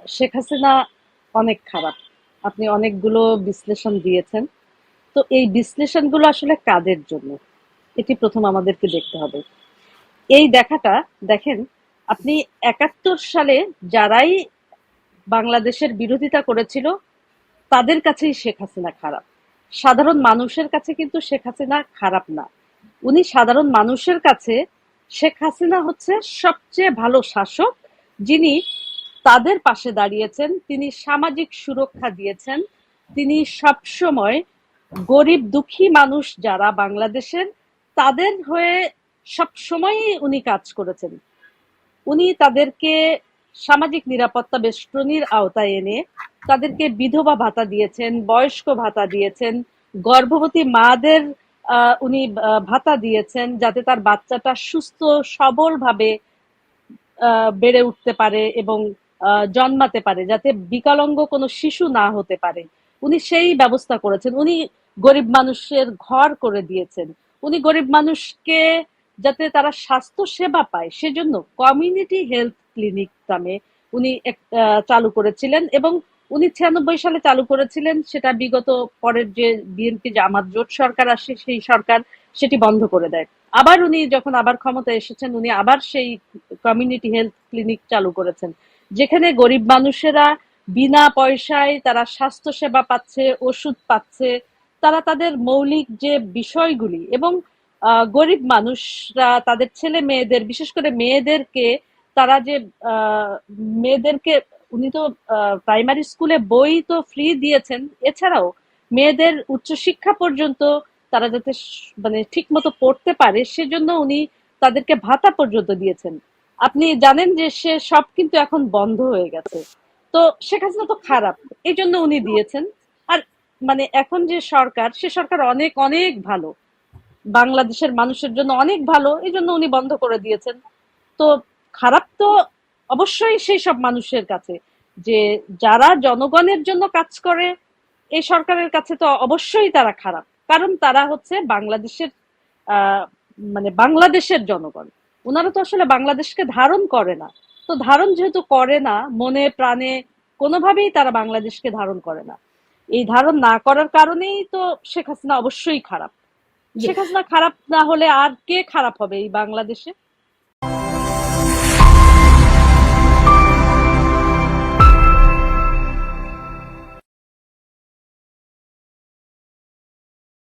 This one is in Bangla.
শেখ হাসিনা অনেক খারাপ। আপনি অনেকগুলো বিশ্লেষণ দিয়েছেন। তো এই বিশ্লেষণগুলো আসলে কাদের জন্য? এটি প্রথম আমাদেরকে দেখতে হবে। এই দেখাটা দেখেন, আপনি ৭১ সালে যারাই বাংলাদেশের বিরোধিতা করেছিল তাদের কাছেই শেখ হাসিনা খারাপ। সাধারণ মানুষের কাছে কিন্তু শেখ হাসিনা খারাপ না। উনি সাধারণ মানুষের কাছে শেখ হাসিনা হচ্ছে সবচেয়ে ভালো শাসক, যিনি তাদের পাশে দাঁড়িয়েছেন, তিনি সামাজিক সুরক্ষা দিয়েছেন, তিনি সবসময় গরিব দুঃখী মানুষ যারা বাংলাদেশের তাদের হয়ে সবসময়ই উনি কাজ করেছেন। উনি তাদেরকে সামাজিক নিরাপত্তা বেষ্টনীর আওতায় এনে তাদেরকে বিধবা ভাতা দিয়েছেন, বয়স্ক ভাতা দিয়েছেন, গর্ভবতী মাদের উনি ভাতা দিয়েছেন যাতে তার বাচ্চাটা সুস্থ সবল ভাবে বেড়ে উঠতে পারে এবং জন্মাতে পারে, যাতে বিকলাঙ্গ কোনো শিশু না হতে পারে। উনি সেই ব্যবস্থা করেছেন। উনি গরিব মানুষের ঘর করে দিয়েছেন। উনি গরিব মানুষকে যাতে তারা স্বাস্থ্য সেবা পায় সেজন্য কমিউনিটি হেলথ ক্লিনিক নামে উনি চালু করেছিলেন, এবং উনি ৯৬ সালে চালু করেছিলেন, সেটা বিগত পরের যে বিএনপি জামাত জোট সরকার আসে সেই সরকার সেটি বন্ধ করে দেয়। আবার উনি যখন আবার ক্ষমতায় এসেছেন উনি আবার সেই কমিউনিটি হেলথ ক্লিনিক চালু করেছেন, যেখানে গরিব মানুষেরা বিনা পয়সায় তারা স্বাস্থ্য সেবা পাচ্ছে, ওষুধ পাচ্ছে, তারা তাদের মৌলিক যে বিষয়গুলি, এবং গরিব মানুষরা তাদের ছেলে মেয়েদের, বিশেষ করে মেয়েদেরকে, তারা যে আহ, মেয়েদেরকে উনি তো প্রাইমারি স্কুলে বই তো ফ্রি দিয়েছেন, এছাড়াও মেয়েদের উচ্চশিক্ষা পর্যন্ত তারা যাতে মানে ঠিক মতো পড়তে পারে সেজন্য উনি তাদেরকে ভাতা পর্যন্ত দিয়েছেন। আপনি জানেন যে সে সব কিন্তু এখন বন্ধ হয়ে গেছে। তো শেখ হাসিনা তো খারাপ, এই জন্য উনি দিয়েছেন। আর মানে এখন যে সরকার, সে সরকার অনেক অনেক ভালো, বাংলাদেশের মানুষের জন্য অনেক ভালো, এই জন্য উনি বন্ধ করে দিয়েছেন। তো খারাপ তো অবশ্যই সেই সব মানুষের কাছে, যে যারা জনগণের জন্য কাজ করে, এই সরকারের কাছে তো অবশ্যই তারা খারাপ, কারণ তারা হচ্ছে বাংলাদেশের আহ মানে বাংলাদেশের জনগণ। ওনারা তো আসলে বাংলাদেশকে ধারণ করে না। তো ধারণ যেহেতু করে না মনে প্রাণে, কোনোভাবেই তারা বাংলাদেশকে ধারণ করে না। এই ধারণ না করার কারণেই তো শেখ হাসিনা অবশ্যই খারাপ। জি। শেখ হাসিনা খারাপ না হলে আর কে খারাপ হবে এই বাংলাদেশে?